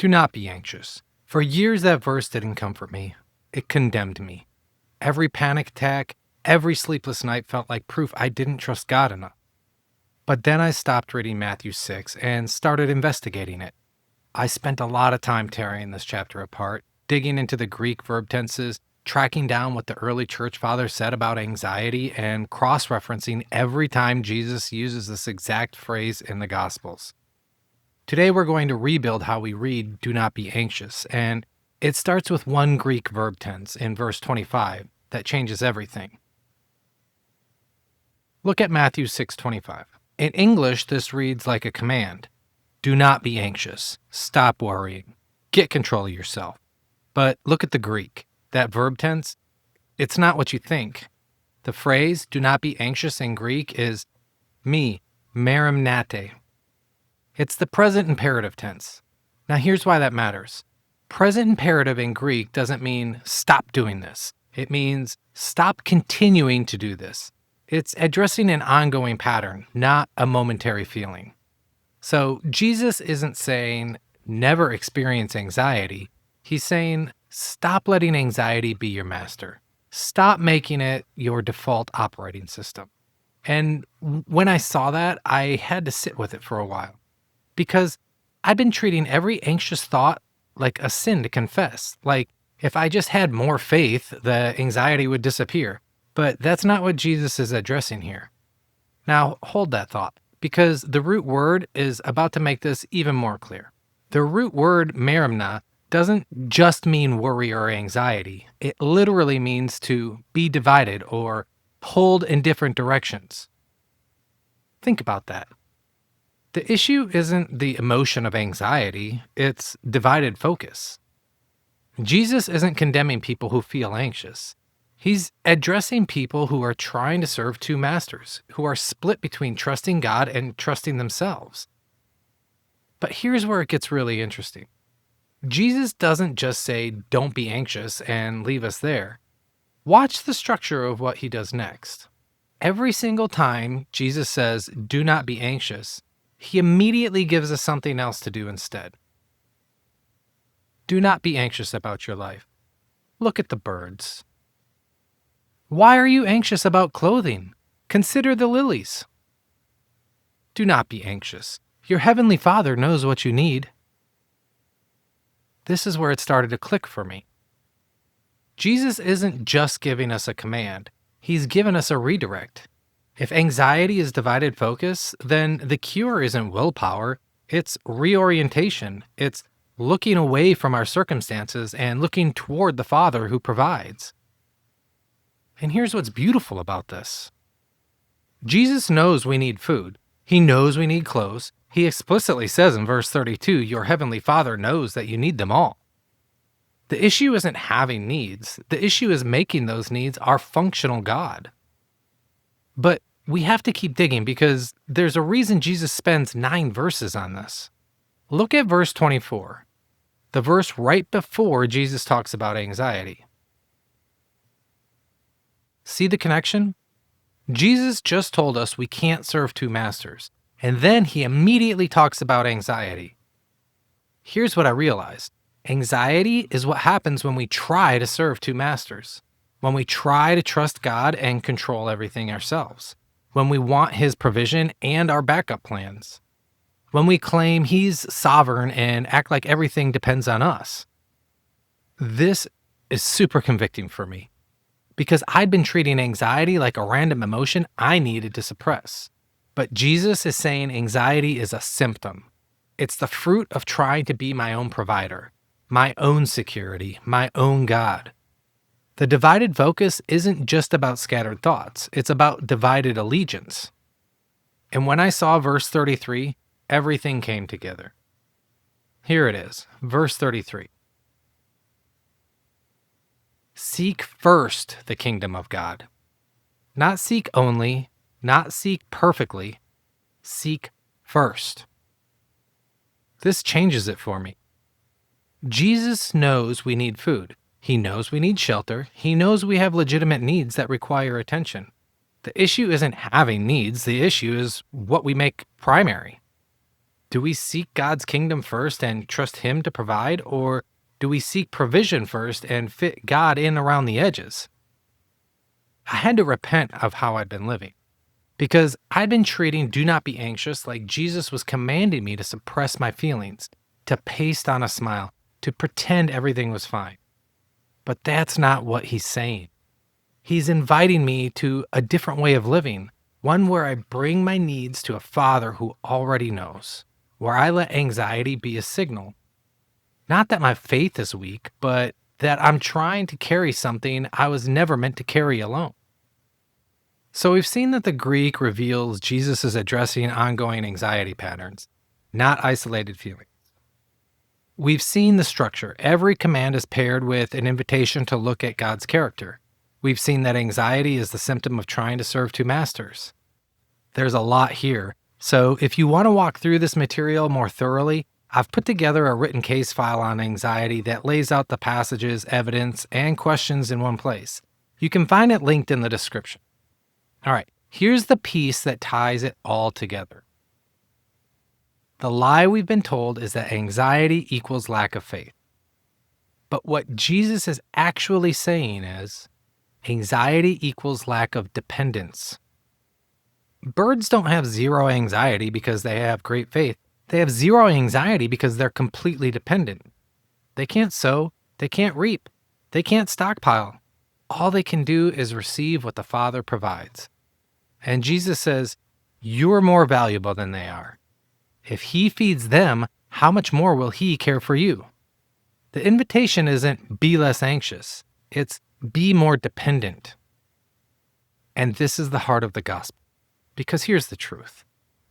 Do not be anxious. For years that verse didn't comfort me. It condemned me. Every panic attack, every sleepless night felt like proof I didn't trust God enough. But then I stopped reading Matthew 6 and started investigating it. I spent a lot of time tearing this chapter apart, digging into the Greek verb tenses, tracking down what the early church fathers said about anxiety, and cross-referencing every time Jesus uses this exact phrase in the Gospels. Today we're going to rebuild how we read "do not be anxious," and it starts with one Greek verb tense in verse 25 that changes everything. Look at Matthew 6:25. In English, this reads like a command. Do not be anxious. Stop worrying. Get control of yourself. But look at the Greek. That verb tense, it's not what you think. The phrase, do not be anxious in Greek is me, merimnate. It's the present imperative tense. Now here's why that matters. Present imperative in Greek doesn't mean stop doing this. It means stop continuing to do this. It's addressing an ongoing pattern, not a momentary feeling. So Jesus isn't saying never experience anxiety. He's saying stop letting anxiety be your master. Stop making it your default operating system. And when I saw that, I had to sit with it for a while because I've been treating every anxious thought like a sin to confess. Like if I just had more faith, the anxiety would disappear. But that's not what Jesus is addressing here. Now, hold that thought, because the root word is about to make this even more clear. The root word merimna doesn't just mean worry or anxiety. It literally means to be divided or pulled in different directions. Think about that. The issue isn't the emotion of anxiety, it's divided focus. Jesus isn't condemning people who feel anxious. He's addressing people who are trying to serve two masters, who are split between trusting God and trusting themselves. But here's where it gets really interesting. Jesus doesn't just say, don't be anxious, and leave us there. Watch the structure of what he does next. Every single time Jesus says, do not be anxious, he immediately gives us something else to do instead. Do not be anxious about your life. Look at the birds. Why are you anxious about clothing? Consider the lilies. Do not be anxious. Your heavenly Father knows what you need. This is where it started to click for me. Jesus isn't just giving us a command. He's given us a redirect. If anxiety is divided focus, then the cure isn't willpower. It's reorientation. It's looking away from our circumstances and looking toward the Father who provides. And here's what's beautiful about this. Jesus knows we need food. He knows we need clothes. He explicitly says in verse 32, your heavenly Father knows that you need them all. The issue isn't having needs. The issue is making those needs our functional God. But we have to keep digging because there's a reason Jesus spends 9 verses on this. Look at verse 24, the verse right before Jesus talks about anxiety. See the connection? Jesus just told us we can't serve two masters, and then he immediately talks about anxiety. Here's what I realized. Anxiety is what happens when we try to serve two masters, when we try to trust God and control everything ourselves, when we want his provision and our backup plans, when we claim he's sovereign and act like everything depends on us. This is super convicting for me, because I'd been treating anxiety like a random emotion I needed to suppress. But Jesus is saying anxiety is a symptom. It's the fruit of trying to be my own provider, my own security, my own God. The divided focus isn't just about scattered thoughts. It's about divided allegiance. And when I saw verse 33, everything came together. Here it is, verse 33. Seek first the kingdom of God. Not seek only, not seek perfectly, seek first. This changes it for me. Jesus knows we need food. He knows we need shelter. He knows we have legitimate needs that require attention. The issue isn't having needs. The issue is what we make primary. Do we seek God's kingdom first and trust Him to provide, or do we seek provision first and fit God in around the edges? I had to repent of how I'd been living, because I'd been treating do not be anxious like Jesus was commanding me to suppress my feelings, to paste on a smile, to pretend everything was fine. But that's not what He's saying. He's inviting me to a different way of living, one where I bring my needs to a Father who already knows, where I let anxiety be a signal. Not that my faith is weak, but that I'm trying to carry something I was never meant to carry alone. So we've seen that the Greek reveals Jesus is addressing ongoing anxiety patterns, not isolated feelings. We've seen the structure. Every command is paired with an invitation to look at God's character. We've seen that anxiety is the symptom of trying to serve two masters. There's a lot here, so if you want to walk through this material more thoroughly, I've put together a written case file on anxiety that lays out the passages, evidence, and questions in one place. You can find it linked in the description. All right, here's the piece that ties it all together. The lie we've been told is that anxiety equals lack of faith. But what Jesus is actually saying is anxiety equals lack of dependence. Birds don't have zero anxiety because they have great faith. They have zero anxiety because they're completely dependent. They can't sow, they can't reap, they can't stockpile. All they can do is receive what the Father provides. And Jesus says, you are more valuable than they are. If He feeds them, how much more will He care for you? The invitation isn't be less anxious, it's be more dependent. And this is the heart of the gospel. Because here's the truth.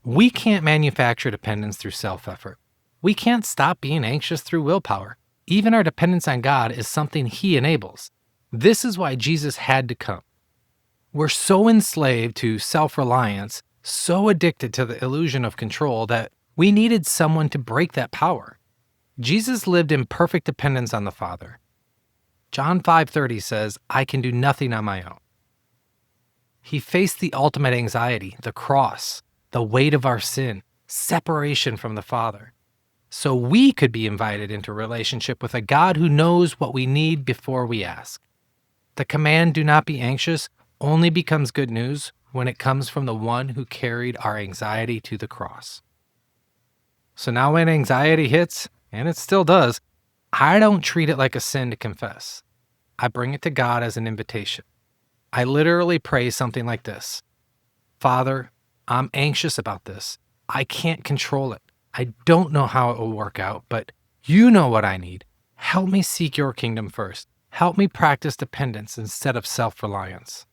We can't manufacture dependence through self-effort. We can't stop being anxious through willpower. Even our dependence on God is something He enables. This is why Jesus had to come. We're so enslaved to self-reliance, so addicted to the illusion of control that we needed someone to break that power. Jesus lived in perfect dependence on the Father. John 5:30 says, I can do nothing on my own. He faced the ultimate anxiety, the cross, the weight of our sin, separation from the Father, so we could be invited into a relationship with a God who knows what we need before we ask. The command, do not be anxious, only becomes good news when it comes from the one who carried our anxiety to the cross. So now when anxiety hits, and it still does, I don't treat it like a sin to confess. I bring it to God as an invitation. I literally pray something like this. Father, I'm anxious about this. I can't control it. I don't know how it will work out, but you know what I need. Help me seek your kingdom first. Help me practice dependence instead of self-reliance.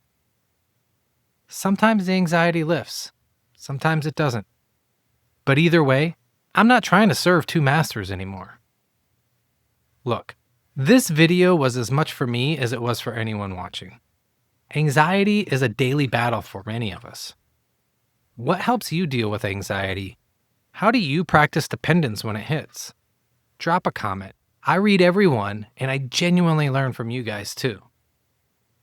Sometimes the anxiety lifts. Sometimes it doesn't. But either way, I'm not trying to serve two masters anymore. Look, this video was as much for me as it was for anyone watching. Anxiety is a daily battle for many of us. What helps you deal with anxiety? How do you practice dependence when it hits? Drop a comment. I read every one, and I genuinely learn from you guys too.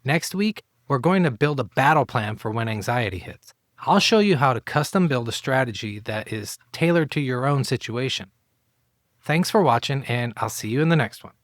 Next week, we're going to build a battle plan for when anxiety hits. I'll show you how to custom build a strategy that is tailored to your own situation. Thanks for watching, and I'll see you in the next one.